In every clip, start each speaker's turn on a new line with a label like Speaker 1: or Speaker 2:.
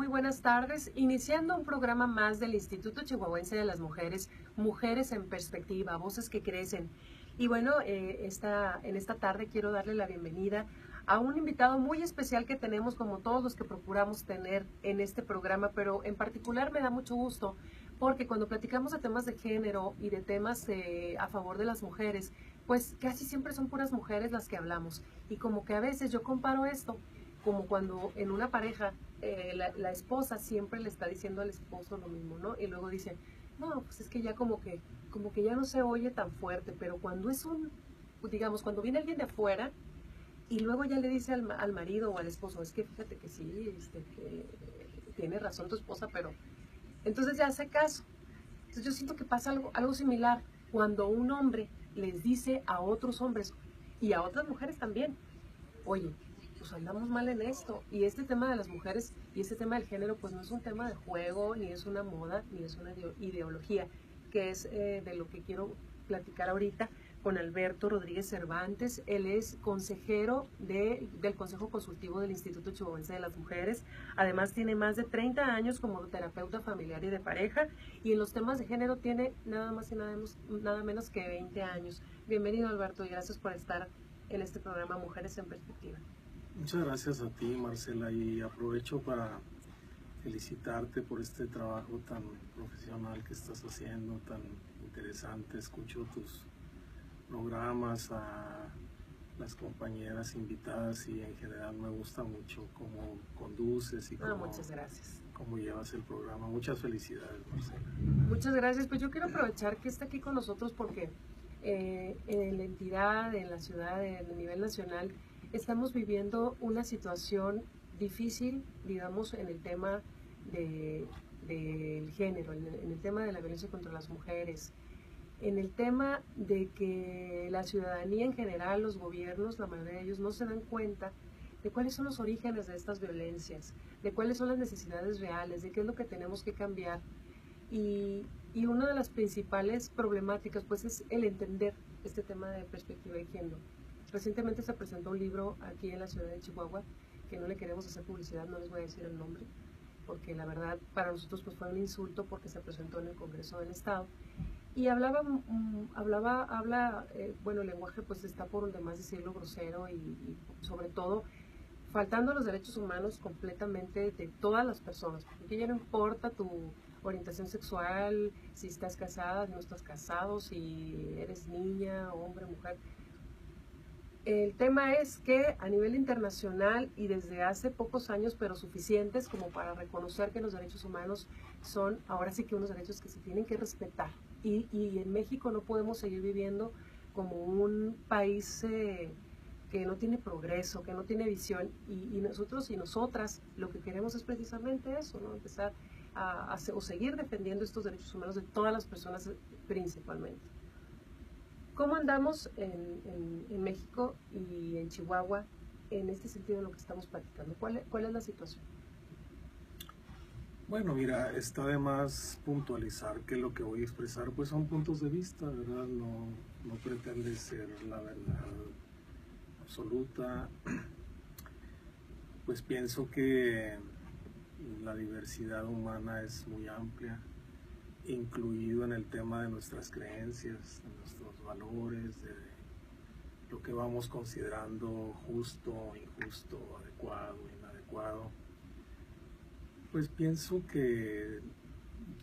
Speaker 1: Muy buenas tardes. Iniciando un programa más del Instituto Chihuahuense de las Mujeres, Mujeres en Perspectiva, Voces que Crecen. Y bueno, en esta tarde quiero darle la bienvenida a un invitado muy especial que tenemos, como todos los que procuramos tener en este programa, pero en particular me da mucho gusto porque cuando platicamos de temas de género y de temas a favor de las mujeres, pues casi siempre son puras mujeres las que hablamos. Y como que a veces yo comparo esto como cuando en una pareja la esposa siempre le está diciendo al esposo lo mismo, ¿no? Y luego dice, no, pues es que ya como que ya no se oye tan fuerte, pero cuando es digamos, cuando viene alguien de afuera y luego ya le dice al marido o al esposo, es que fíjate que sí, que tiene razón tu esposa, pero entonces ya hace caso. Entonces yo siento que pasa algo similar cuando un hombre les dice a otros hombres y a otras mujeres también, oye, pues andamos mal en esto. Y este tema de las mujeres y este tema del género, pues no es un tema de juego, ni es una moda, ni es una ideología, que es de lo que quiero platicar ahorita con Alberto Rodríguez Cervantes. Él es consejero del Consejo Consultivo del Instituto Chihuahuense de las Mujeres. Además tiene más de 30 años como terapeuta familiar y de pareja, y en los temas de género tiene nada más y nada menos que 20 años. Bienvenido, Alberto, y gracias por estar en este programa Mujeres en Perspectiva.
Speaker 2: Muchas gracias a ti, Marcela, y aprovecho para felicitarte por este trabajo tan profesional que estás haciendo, tan interesante. Escucho tus programas, a las compañeras invitadas, y en general me gusta mucho cómo conduces y
Speaker 1: Muchas gracias.
Speaker 2: Cómo llevas el programa. Muchas felicidades, Marcela.
Speaker 1: Muchas gracias. Pues yo quiero aprovechar que está aquí con nosotros porque en la entidad, en la ciudad, en el nivel nacional, estamos viviendo una situación difícil, digamos, en el tema del género, en el tema de la violencia contra las mujeres, en el tema de que la ciudadanía en general, los gobiernos, la mayoría de ellos no se dan cuenta de cuáles son los orígenes de estas violencias, de cuáles son las necesidades reales, de qué es lo que tenemos que cambiar. Y una de las principales problemáticas pues es el entender este tema de perspectiva de género. Recientemente se presentó un libro aquí en la ciudad de Chihuahua, que no le queremos hacer publicidad, no les voy a decir el nombre, porque la verdad para nosotros pues fue un insulto porque se presentó en el Congreso del Estado. Y bueno, el lenguaje pues está por demás decirlo grosero y sobre todo faltando los derechos humanos completamente de todas las personas, porque ya no importa tu orientación sexual, si estás casada, si no estás casado, si eres niña, hombre, mujer. El tema es que a nivel internacional y desde hace pocos años, pero suficientes como para reconocer que los derechos humanos son ahora sí que unos derechos que se tienen que respetar. Y en México no podemos seguir viviendo como un país que no tiene progreso, que no tiene visión, y nosotros y nosotras lo que queremos es precisamente eso, ¿no? Empezar o seguir defendiendo estos derechos humanos de todas las personas principalmente. ¿Cómo andamos en México y en Chihuahua en este sentido de lo que estamos platicando? ¿Cuál es la situación?
Speaker 2: Bueno, mira, está de más puntualizar que lo que voy a expresar pues son puntos de vista, ¿verdad? No pretende ser la verdad absoluta. Pues pienso que la diversidad humana es muy amplia, incluido en el tema de nuestras creencias, de nuestros valores, de lo que vamos considerando justo, injusto, adecuado, inadecuado. Pues pienso que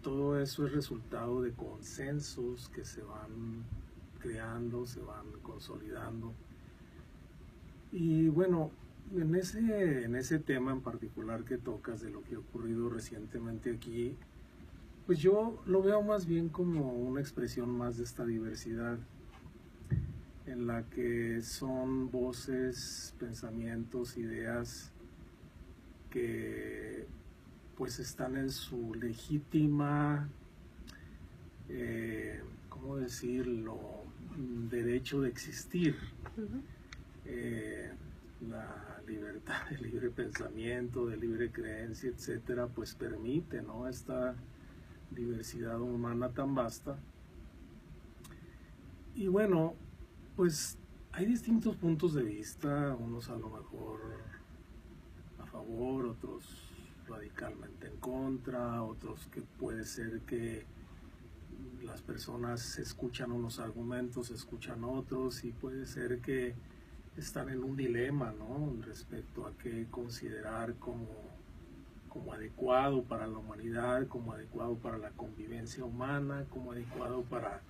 Speaker 2: todo eso es resultado de consensos que se van creando, se van consolidando. Y bueno, en ese tema en particular que tocas de lo que ha ocurrido recientemente aquí, pues yo lo veo más bien como una expresión más de esta diversidad, en la que son voces, pensamientos, ideas que pues están en su legítima, ¿cómo decirlo?, derecho de existir. La libertad de libre pensamiento, de libre creencia, etcétera, pues permite, ¿no?, esta diversidad humana tan vasta. Y bueno, pues hay distintos puntos de vista, unos a lo mejor a favor, otros radicalmente en contra, otros que puede ser que las personas escuchan unos argumentos, escuchan otros, y puede ser que están en un dilema, ¿no?, respecto a qué considerar como adecuado para la humanidad, como adecuado para la convivencia humana, como adecuado para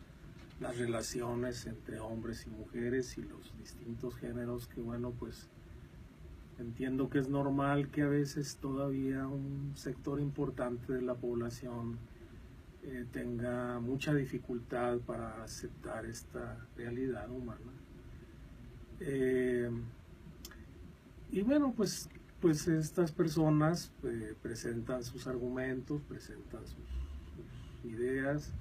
Speaker 2: las relaciones entre hombres y mujeres y los distintos géneros, que bueno, pues entiendo que es normal que a veces todavía un sector importante de la población tenga mucha dificultad para aceptar esta realidad humana. Y bueno, pues estas personas presentan sus argumentos, presentan sus ideas.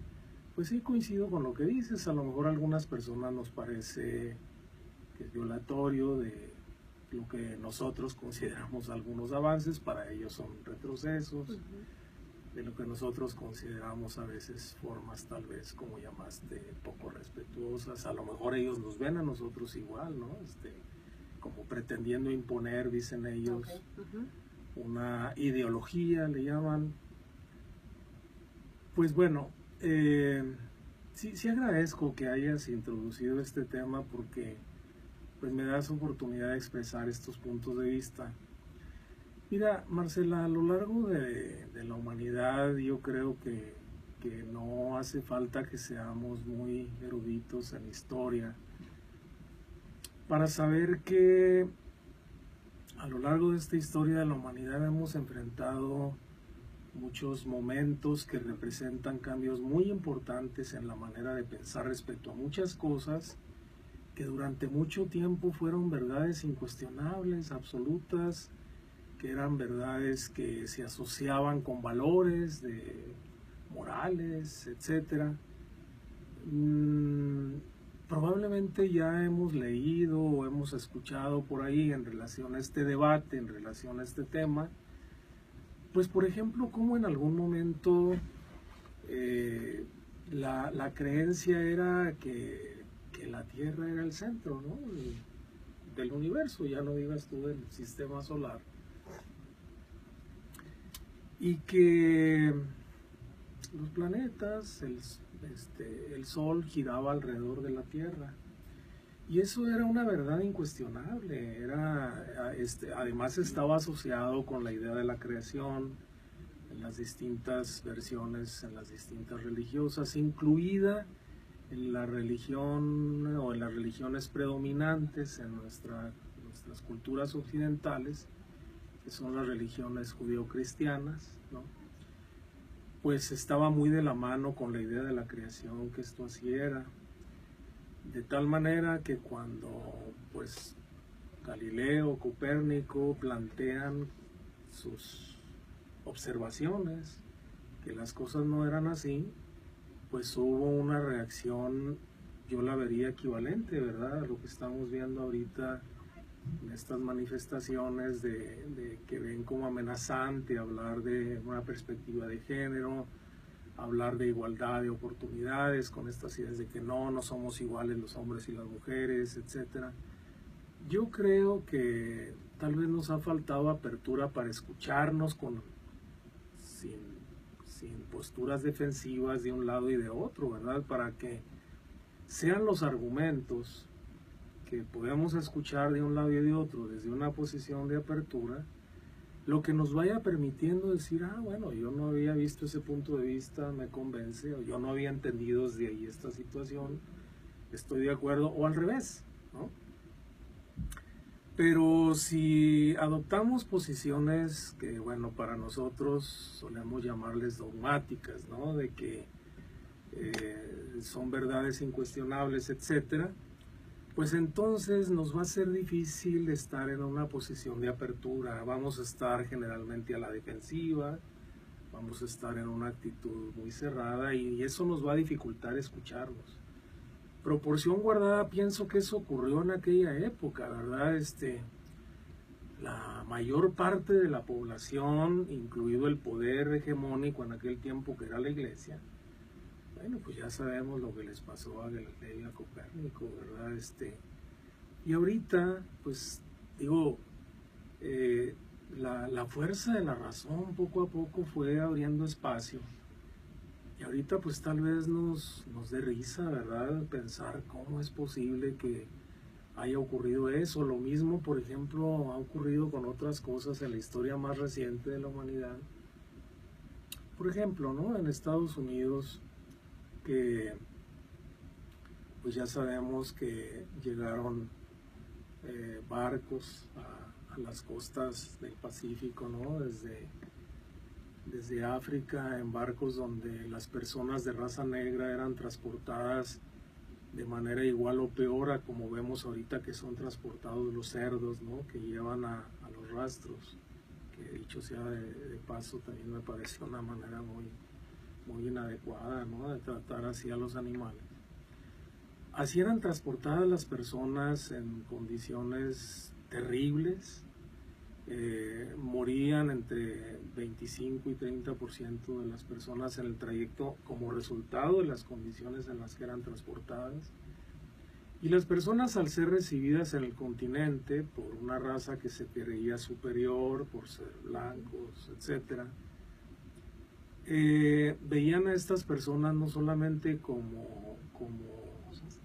Speaker 2: Pues sí, coincido con lo que dices. A lo mejor a algunas personas nos parece que es violatorio de lo que nosotros consideramos algunos avances, para ellos son retrocesos, de lo que nosotros consideramos a veces formas tal vez, como llamaste, poco respetuosas. A lo mejor ellos nos ven a nosotros igual, ¿no? Como pretendiendo imponer, dicen ellos, una ideología, le llaman. Pues bueno, sí agradezco que hayas introducido este tema, porque pues me das oportunidad de expresar estos puntos de vista. Mira, Marcela, a lo largo de la humanidad yo creo que no hace falta que seamos muy eruditos en historia para saber que a lo largo de esta historia de la humanidad hemos enfrentado muchos momentos que representan cambios muy importantes en la manera de pensar respecto a muchas cosas que durante mucho tiempo fueron verdades incuestionables, absolutas, que eran verdades que se asociaban con valores morales, etc. Probablemente ya hemos leído o hemos escuchado por ahí en relación a este debate, en relación a este tema, pues por ejemplo, cómo en algún momento la creencia era que la Tierra era el centro, ¿no?, del universo, ya no digas tú del sistema solar, y que los planetas, el Sol giraba alrededor de la Tierra. Y eso era una verdad incuestionable. Además estaba asociado con la idea de la creación en las distintas versiones, en las distintas religiosas, incluida en la religión o en las religiones predominantes en nuestras culturas occidentales, que son las religiones judeocristianas, ¿no? Pues estaba muy de la mano con la idea de la creación, que esto así era. De tal manera que cuando pues Galileo, Copérnico plantean sus observaciones, que las cosas no eran así, pues hubo una reacción, yo la vería equivalente, ¿verdad?, a lo que estamos viendo ahorita en estas manifestaciones de que ven como amenazante hablar de una perspectiva de género, hablar de igualdad de oportunidades, con estas ideas de que no somos iguales los hombres y las mujeres, etc. Yo creo que tal vez nos ha faltado apertura para escucharnos sin posturas defensivas de un lado y de otro, ¿verdad?, para que sean los argumentos que podemos escuchar de un lado y de otro desde una posición de apertura lo que nos vaya permitiendo decir, bueno, yo no había visto ese punto de vista, me convence, o yo no había entendido desde ahí esta situación, estoy de acuerdo, o al revés, ¿no? Pero si adoptamos posiciones que, bueno, para nosotros solemos llamarles dogmáticas, ¿no?, de que son verdades incuestionables, etcétera, pues entonces nos va a ser difícil estar en una posición de apertura. Vamos a estar generalmente a la defensiva, vamos a estar en una actitud muy cerrada, y eso nos va a dificultar escucharnos. Proporción guardada, pienso que eso ocurrió en aquella época, ¿verdad? La mayor parte de la población, incluido el poder hegemónico en aquel tiempo, que era la Iglesia, bueno, pues ya sabemos lo que les pasó a Galileo y a Copérnico, ¿verdad? Y ahorita, pues digo, la fuerza de la razón poco a poco fue abriendo espacio. Y ahorita pues tal vez nos dé risa, ¿verdad? Pensar cómo es posible que haya ocurrido eso. Lo mismo, por ejemplo, ha ocurrido con otras cosas en la historia más reciente de la humanidad. Por ejemplo, ¿no? En Estados Unidos, que pues ya sabemos que llegaron barcos a las costas del Pacífico, ¿no? Desde África, en barcos donde las personas de raza negra eran transportadas de manera igual o peor a como vemos ahorita que son transportados los cerdos, ¿no? Que llevan a los rastros, que dicho sea de paso también me parece una manera muy inadecuada, ¿no? De tratar así a los animales. Así eran transportadas las personas en condiciones terribles. Morían entre 25 y 30% de las personas en el trayecto como resultado de las condiciones en las que eran transportadas. Y las personas, al ser recibidas en el continente por una raza que se creía superior, por ser blancos, etc., veían a estas personas no solamente como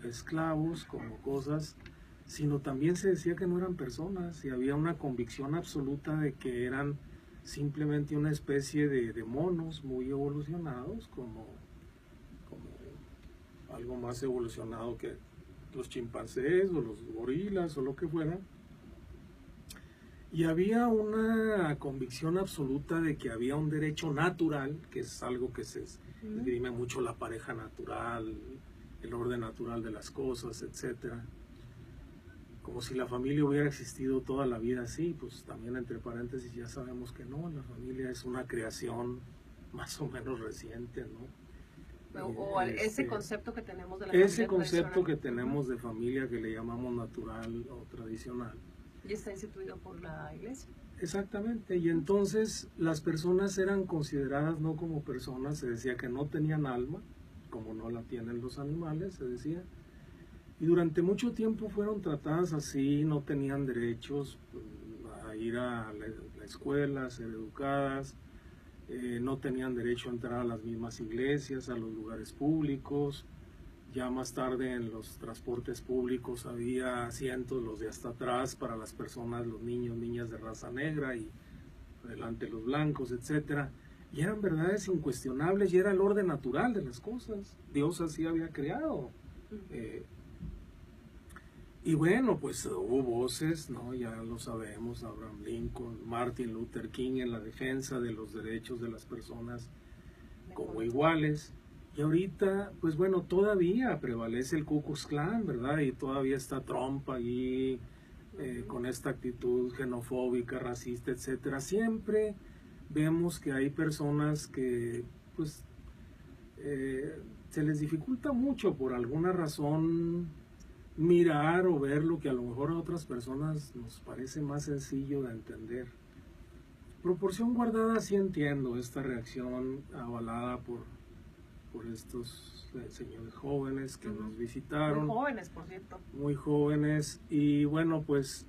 Speaker 2: esclavos, como cosas, sino también se decía que no eran personas, y había una convicción absoluta de que eran simplemente una especie de monos muy evolucionados, como algo más evolucionado que los chimpancés o los gorilas o lo que fuera. Y había una convicción absoluta de que había un derecho natural, que es algo que se esgrime mucho, la pareja natural, el orden natural de las cosas, etcétera. Como si la familia hubiera existido toda la vida así, pues también entre paréntesis ya sabemos que no, la familia es una creación más o menos reciente, ¿no?
Speaker 1: O ese concepto que tenemos de la familia
Speaker 2: ese concepto que tenemos de familia que le llamamos natural o tradicional.
Speaker 1: Y está instituido por la iglesia.
Speaker 2: Exactamente, y entonces las personas eran consideradas no como personas, se decía que no tenían alma, como no la tienen los animales, se decía. Y durante mucho tiempo fueron tratadas así, no tenían derechos a ir a la escuela, a ser educadas, no tenían derecho a entrar a las mismas iglesias, a los lugares públicos. Ya más tarde en los transportes públicos había asientos, los de hasta atrás, para las personas, los niños, niñas de raza negra, y adelante los blancos, etc. Y eran verdades incuestionables y era el orden natural de las cosas. Dios así había creado. Y bueno, pues hubo voces, ¿no? Ya lo sabemos, Abraham Lincoln, Martin Luther King, en la defensa de los derechos de las personas como iguales. Y ahorita, pues bueno, todavía prevalece el Ku Klux Klan, ¿verdad? Y todavía está Trump allí con esta actitud xenofóbica, racista, etcétera. Siempre vemos que hay personas que, pues, se les dificulta mucho por alguna razón mirar o ver lo que a lo mejor a otras personas nos parece más sencillo de entender. Proporción guardada, sí entiendo esta reacción avalada por estos señores jóvenes que nos visitaron.
Speaker 1: Muy jóvenes, por cierto.
Speaker 2: Muy jóvenes. Y bueno, pues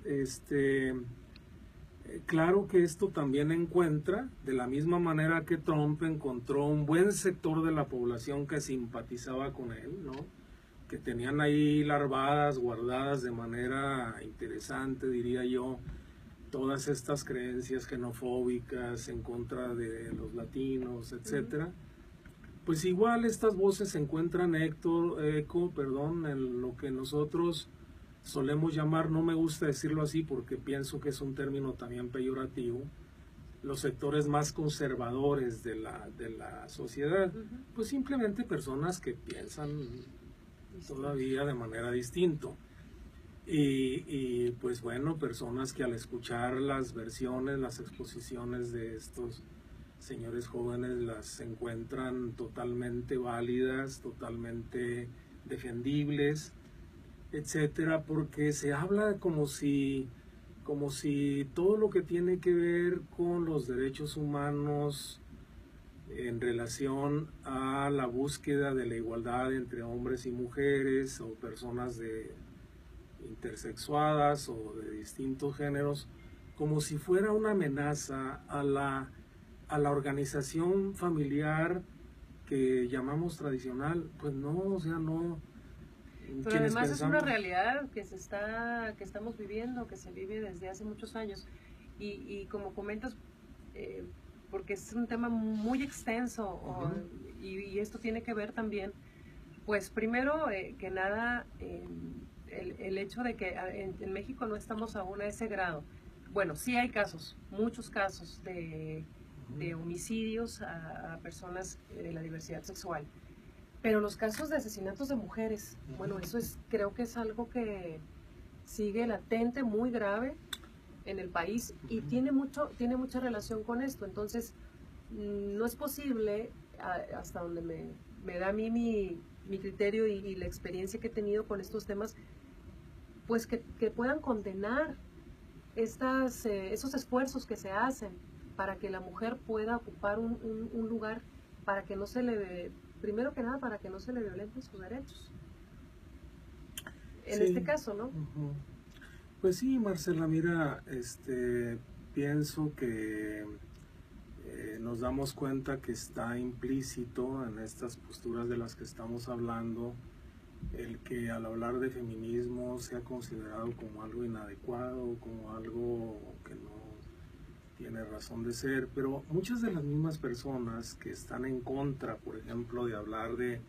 Speaker 2: claro que esto también encuentra, de la misma manera que Trump encontró un buen sector de la población que simpatizaba con él, ¿no? Que tenían ahí larvadas, guardadas de manera interesante, diría yo, todas estas creencias xenofóbicas en contra de los latinos, etcétera. Pues igual estas voces encuentran eco, en lo que nosotros solemos llamar, no me gusta decirlo así porque pienso que es un término también peyorativo, los sectores más conservadores de la sociedad. Pues simplemente personas que piensan todavía de manera distinta. Y pues bueno, personas que al escuchar las versiones, las exposiciones de estos señores jóvenes las encuentran totalmente válidas, totalmente defendibles, etcétera, porque se habla como si todo lo que tiene que ver con los derechos humanos en relación a la búsqueda de la igualdad entre hombres y mujeres o personas intersexuadas o de distintos géneros, como si fuera una amenaza a la organización familiar que llamamos tradicional. Pues no, o sea, no.
Speaker 1: Pero además es una realidad que que estamos viviendo, que se vive desde hace muchos años. Y como comentas, porque es un tema muy extenso, y esto tiene que ver también, pues primero que nada, el hecho de que en México no estamos aún a ese grado. Bueno, sí hay casos, muchos casos de homicidios a personas de la diversidad sexual, pero los casos de asesinatos de mujeres, bueno, eso creo que es algo que sigue latente, muy grave en el país, y tiene mucha relación con esto. Entonces, no es posible, hasta donde me da a mí mi criterio y la experiencia que he tenido con estos temas, pues que puedan condenar esos esfuerzos que se hacen para que la mujer pueda ocupar un lugar, para que no se le, primero que nada, para que no se le violenten sus derechos. En este caso, ¿no?
Speaker 2: Pues sí, Marcela, mira, pienso que nos damos cuenta que está implícito en estas posturas de las que estamos hablando el que al hablar de feminismo sea considerado como algo inadecuado, como algo que no tiene razón de ser, pero muchas de las mismas personas que están en contra, por ejemplo, de hablar de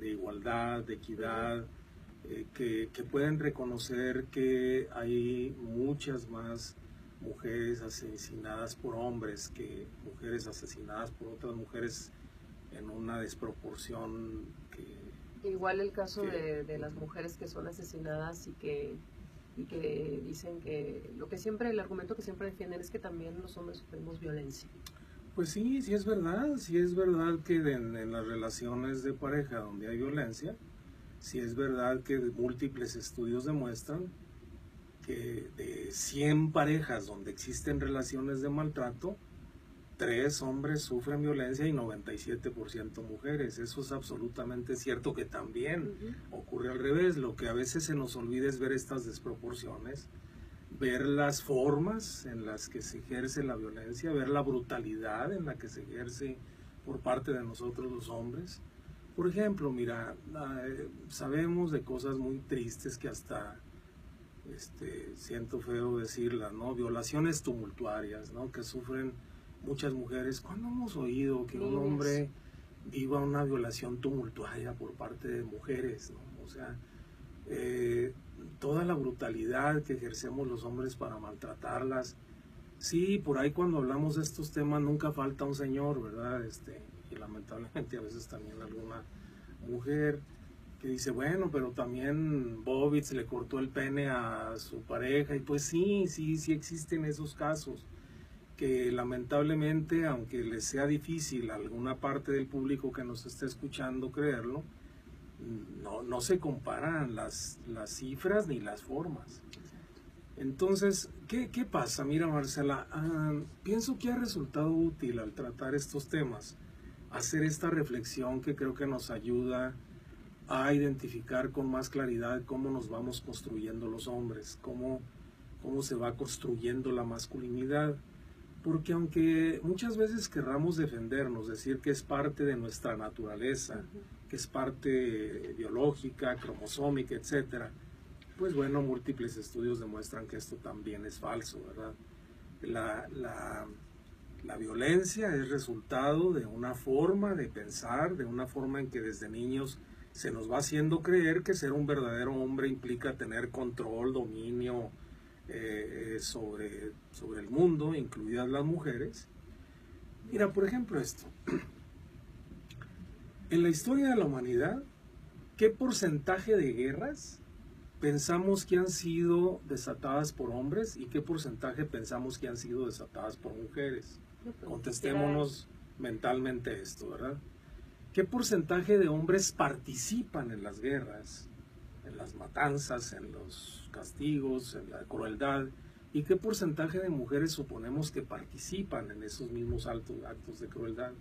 Speaker 2: igualdad, de equidad, que pueden reconocer que hay muchas más mujeres asesinadas por hombres que mujeres asesinadas por otras mujeres en una desproporción que...
Speaker 1: Igual el caso de las mujeres que son asesinadas y que dicen que el argumento que siempre defienden es que también los hombres sufrimos violencia.
Speaker 2: Pues sí es verdad que en las relaciones de pareja donde hay violencia, sí es verdad que múltiples estudios demuestran que de 100 parejas donde existen relaciones de maltrato, 3 hombres sufren violencia y 97% mujeres. Eso es absolutamente cierto, que también ocurre al revés. Lo que a veces se nos olvida es ver estas desproporciones, ver las formas en las que se ejerce la violencia, ver la brutalidad en la que se ejerce por parte de nosotros los hombres. Por ejemplo, mira, sabemos de cosas muy tristes que hasta siento feo decirlas, ¿no? Violaciones tumultuarias, ¿no? Que sufren muchas mujeres. ¿Cuándo hemos oído que un hombre viva una violación tumultuaria por parte de mujeres, ¿no? O sea, toda la brutalidad que ejercemos los hombres para maltratarlas. Sí, por ahí cuando hablamos de estos temas nunca falta un señor, ¿verdad? Y lamentablemente a veces también alguna mujer que dice, bueno, pero también Bobitz le cortó el pene a su pareja. Y pues sí existen esos casos que lamentablemente, aunque les sea difícil a alguna parte del público que nos está escuchando creerlo, no se comparan las cifras ni las formas. Entonces, ¿qué pasa? Mira, Marcela, pienso que ha resultado útil al tratar estos temas hacer esta reflexión que creo que nos ayuda a identificar con más claridad cómo nos vamos construyendo los hombres, cómo se va construyendo la masculinidad. Porque aunque muchas veces querramos defendernos, decir que es parte de nuestra naturaleza, que es parte biológica, cromosómica, etcétera, pues bueno, múltiples estudios demuestran que esto también es falso, ¿verdad? La violencia es resultado de una forma de pensar, de una forma en que desde niños se nos va haciendo creer que ser un verdadero hombre implica tener control, dominio, sobre el mundo, incluidas las mujeres. Mira, por ejemplo, esto. En la historia de la humanidad, ¿qué porcentaje de guerras pensamos que han sido desatadas por hombres y qué porcentaje pensamos que han sido desatadas por mujeres? Contestémonos mentalmente esto, ¿verdad? ¿Qué porcentaje de hombres participan en las guerras, en las matanzas, en los castigos, en la crueldad? ¿Y qué porcentaje de mujeres suponemos que participan en esos mismos actos de crueldad?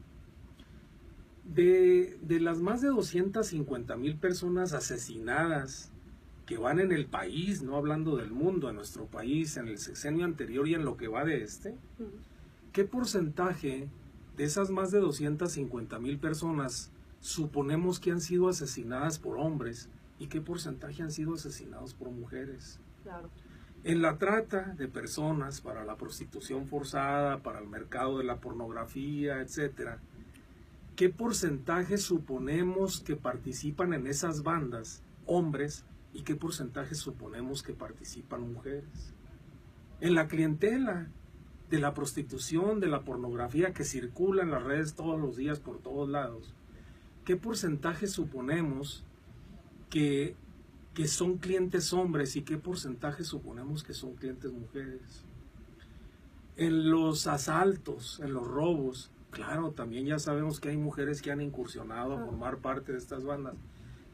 Speaker 2: De las más de 250,000 personas asesinadas que van en el país, no hablando del mundo, en nuestro país, en el sexenio anterior y en lo que va de este, ¿qué porcentaje de esas más de 250,000 personas suponemos que han sido asesinadas por hombres y qué porcentaje han sido asesinados por mujeres?
Speaker 1: Claro.
Speaker 2: En la trata de personas, para la prostitución forzada, para el mercado de la pornografía, etcétera, ¿qué porcentaje suponemos que participan en esas bandas hombres y qué porcentaje suponemos que participan mujeres? En la clientela de la prostitución, de la pornografía que circula en las redes todos los días por todos lados, ¿qué porcentaje suponemos que son clientes hombres y qué porcentaje suponemos que son clientes mujeres? En los asaltos, en los robos, claro, también ya sabemos que hay mujeres que han incursionado a formar parte de estas bandas.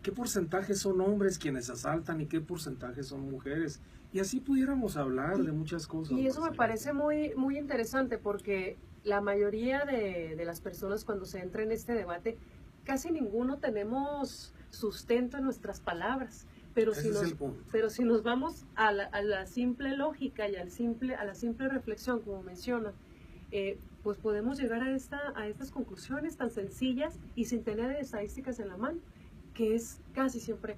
Speaker 2: ¿Qué porcentaje son hombres quienes asaltan y qué porcentaje son mujeres? Y así pudiéramos hablar de muchas cosas.
Speaker 1: Y eso me parece muy, muy interesante porque la mayoría de las personas cuando se entra en este debate, casi ninguno tenemos sustento en nuestras palabras. Pero si nos vamos a la simple lógica y a la simple reflexión, como menciona, pues podemos llegar a estas conclusiones tan sencillas y sin tener estadísticas en la mano, que es casi siempre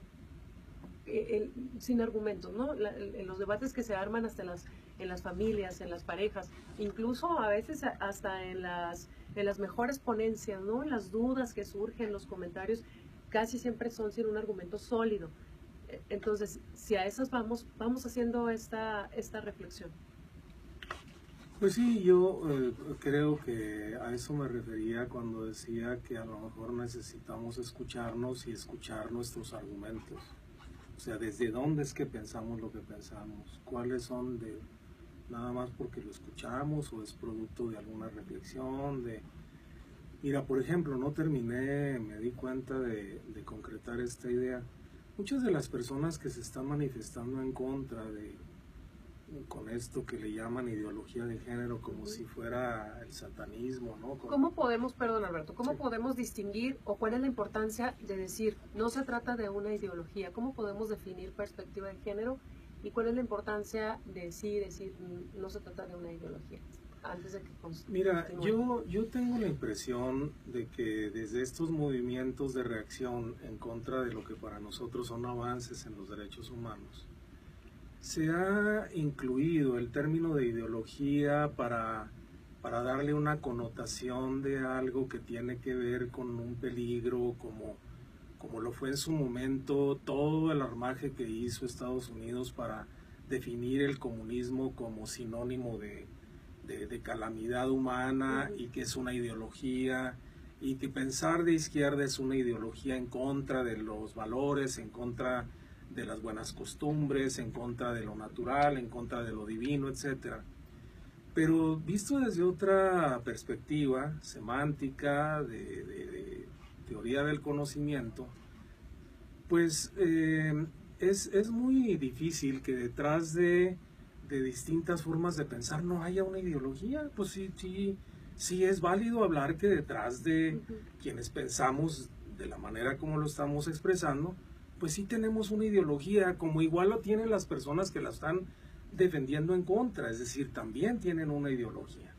Speaker 1: sin argumentos, ¿no? En los debates que se arman hasta en las familias, en las parejas, incluso a veces hasta en las mejores ponencias, ¿no? En las dudas que surgen, los comentarios, casi siempre son sin un argumento sólido. Entonces, si a esas vamos haciendo esta reflexión.
Speaker 2: Pues sí, yo creo que a eso me refería cuando decía que a lo mejor necesitamos escucharnos y escuchar nuestros argumentos. O sea, ¿desde dónde es que pensamos lo que pensamos? ¿Cuáles son de nada más porque lo escuchamos o es producto de alguna reflexión? Mira, por ejemplo, me di cuenta de concretar esta idea. Muchas de las personas que se están manifestando en contra con esto que le llaman ideología de género, como si fuera el satanismo, ¿no?
Speaker 1: ¿Cómo podemos, perdón Alberto, podemos distinguir o cuál es la importancia de decir no se trata de una ideología? ¿Cómo podemos definir perspectiva de género y cuál es la importancia de decir no se trata de una ideología? Antes de que
Speaker 2: Mira, yo tengo la impresión de que desde estos movimientos de reacción en contra de lo que para nosotros son avances en los derechos humanos, se ha incluido el término de ideología para darle una connotación de algo que tiene que ver con un peligro, como lo fue en su momento todo el armaje que hizo Estados Unidos para definir el comunismo como sinónimo de calamidad humana y que es una ideología y que pensar de izquierda es una ideología en contra de los valores, en contra de las buenas costumbres, en contra de lo natural, en contra de lo divino, etcétera. Pero visto desde otra perspectiva semántica, de teoría del conocimiento, pues es muy difícil que detrás de distintas formas de pensar no haya una ideología. Pues sí es válido hablar que detrás de quienes pensamos de la manera como lo estamos expresando, pues sí tenemos una ideología, como igual lo tienen las personas que la están defendiendo en contra, es decir, también tienen una ideología.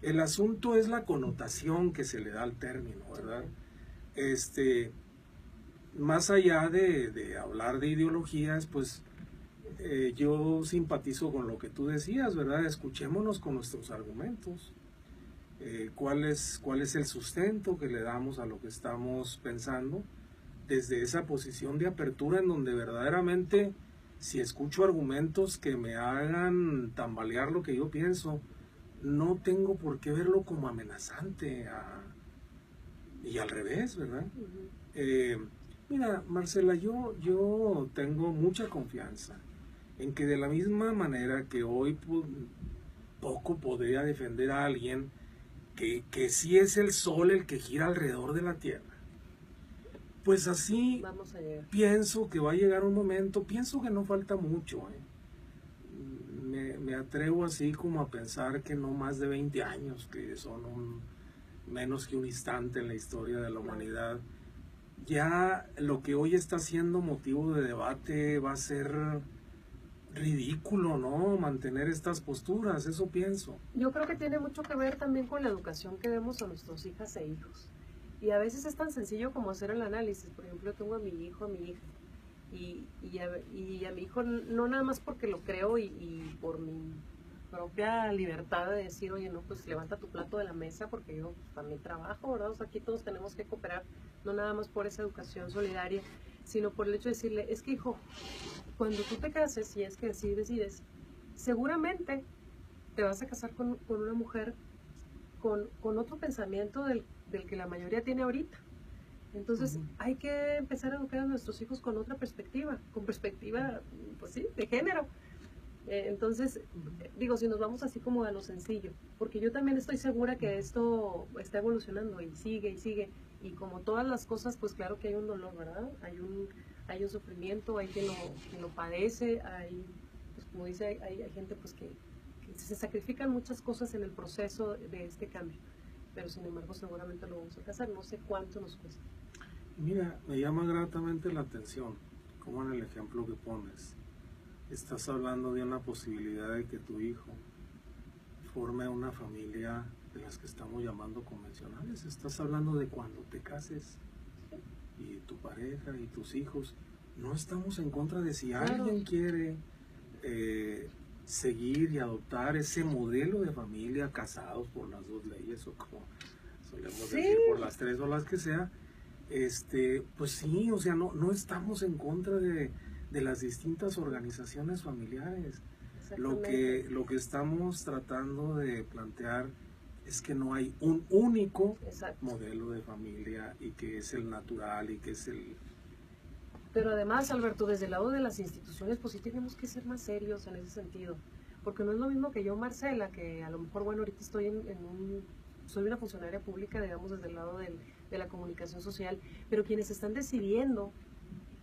Speaker 2: El asunto es la connotación que se le da al término, ¿verdad? Más allá de hablar de ideologías, pues yo simpatizo con lo que tú decías, ¿verdad? Escuchémonos con nuestros argumentos. ¿Cuál es el sustento que le damos a lo que estamos pensando? Desde esa posición de apertura en donde verdaderamente, si escucho argumentos que me hagan tambalear lo que yo pienso, no tengo por qué verlo como amenazante y al revés, ¿verdad? Mira, Marcela, yo tengo mucha confianza en que de la misma manera que hoy poco podría defender a alguien que sí es el sol el que gira alrededor de la Tierra, pues así pienso que va a llegar un momento, pienso que no falta mucho, me atrevo así como a pensar que no más de 20 años, que son menos que un instante en la historia de la humanidad, ya lo que hoy está siendo motivo de debate va a ser ridículo, ¿no? Mantener estas posturas, eso pienso.
Speaker 1: Yo creo que tiene mucho que ver también con la educación que demos a nuestros hijas e hijos. Y a veces es tan sencillo como hacer el análisis. Por ejemplo, tengo a mi hijo, a mi hija. Y a mi hijo, no nada más porque lo creo y por mi propia libertad de decir, oye, no, pues levanta tu plato de la mesa porque yo también trabajo, ¿verdad? O sea, aquí todos tenemos que cooperar, no nada más por esa educación solidaria, sino por el hecho de decirle, es que hijo, cuando tú te cases, si es que así decides, seguramente te vas a casar con una mujer con otro pensamiento del que la mayoría tiene ahorita. Entonces hay que empezar a educar a nuestros hijos con otra perspectiva, con perspectiva, pues sí, de género. Entonces, digo, si nos vamos así como a lo sencillo, porque yo también estoy segura que esto está evolucionando y sigue, y como todas las cosas, pues claro que hay un dolor, ¿verdad? Hay un sufrimiento, hay quien lo padece, hay, pues como dice, hay gente pues que se sacrifican muchas cosas en el proceso de este cambio, pero sin embargo seguramente lo vamos a alcanzar, no sé cuánto nos cuesta.
Speaker 2: Mira, me llama gratamente la atención, como en el ejemplo que pones, estás hablando de una posibilidad de que tu hijo forme una familia de las que estamos llamando convencionales. Estás hablando de cuando te cases y tu pareja y tus hijos. No estamos en contra de si alguien quiere seguir y adoptar ese modelo de familia, casados por las dos leyes o como solemos decir, por las tres o las que sea. Pues sí, o sea, no estamos en contra de las distintas organizaciones familiares. Lo que estamos tratando de plantear es que no hay un único modelo de familia y que es el natural y que es el...
Speaker 1: Pero además, Alberto, desde el lado de las instituciones, pues sí tenemos que ser más serios en ese sentido, porque no es lo mismo que yo, Marcela, que a lo mejor, bueno, ahorita estoy soy una funcionaria pública, digamos, desde el lado de la comunicación social, pero quienes están decidiendo,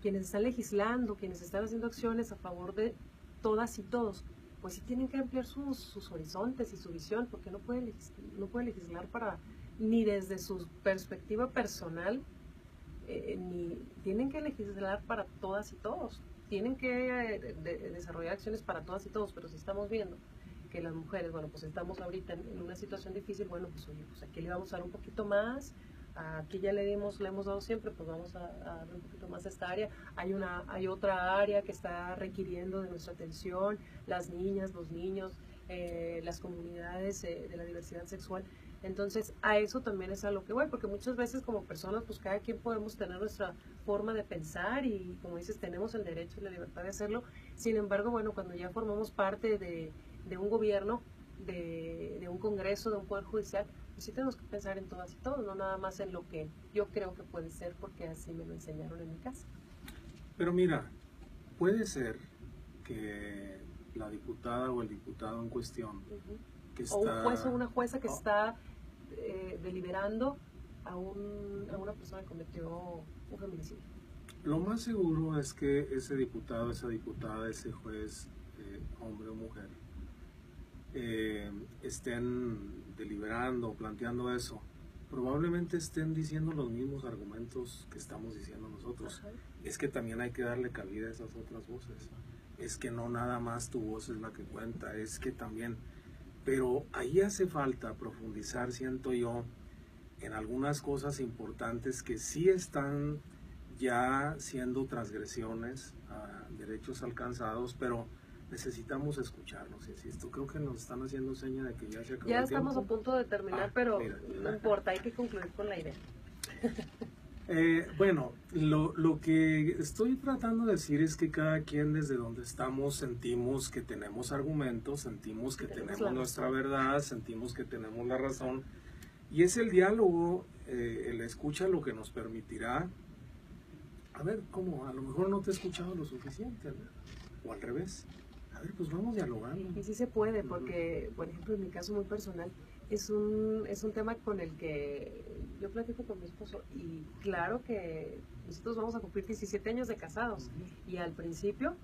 Speaker 1: quienes están legislando, quienes están haciendo acciones a favor de todas y todos, pues sí tienen que ampliar sus horizontes y su visión, porque no pueden legislar para, ni desde su perspectiva personal, ni tienen que legislar para todas y todos, tienen que desarrollar acciones para todas y todos, pero si estamos viendo que las mujeres, bueno, pues estamos ahorita en una situación difícil, bueno, pues oye, pues aquí le vamos a dar un poquito más, aquí ya le hemos dado siempre, pues vamos a darle un poquito más a esta área. Hay otra área que está requiriendo de nuestra atención, las niñas, los niños, las comunidades de la diversidad sexual. Entonces, a eso también es a lo que voy, porque muchas veces como personas, pues cada quien podemos tener nuestra forma de pensar y, como dices, tenemos el derecho y la libertad de hacerlo. Sin embargo, bueno, cuando ya formamos parte de un gobierno, de un congreso, de un poder judicial, pues sí tenemos que pensar en todas y todos, no nada más en lo que yo creo que puede ser, porque así me lo enseñaron en mi casa.
Speaker 2: Pero mira, puede ser que la diputada o el diputado en cuestión, que está...
Speaker 1: O un juez o una jueza que está deliberando a una persona que cometió un feminicidio.
Speaker 2: Lo más seguro es que ese diputado, esa diputada, ese juez, hombre o mujer, estén deliberando, planteando eso, probablemente estén diciendo los mismos argumentos que estamos diciendo nosotros. Ajá. Es que también hay que darle cabida a esas otras voces. Es que no nada más tu voz es la que cuenta, es que también... Pero ahí hace falta profundizar, siento yo, en algunas cosas importantes que sí están ya siendo transgresiones a derechos alcanzados, pero necesitamos escucharnos, insisto. Creo que nos están haciendo seña de que ya se acabó.
Speaker 1: Ya estamos a punto de terminar, pero mira, no importa, hay que concluir con la idea.
Speaker 2: Bueno, lo que estoy tratando de decir es que cada quien desde donde estamos sentimos que tenemos argumentos, sentimos que tenemos nuestra verdad, sentimos que tenemos la razón, y es el diálogo, el escucha lo que nos permitirá, a ver, ¿cómo? A lo mejor no te he escuchado lo suficiente, ¿verdad? O al revés. A ver, pues vamos dialogando.
Speaker 1: Y sí se puede, porque, por ejemplo, en mi caso muy personal, es un tema con el que yo platico con mi esposo, y claro que nosotros vamos a cumplir 17 años de casados, y al principio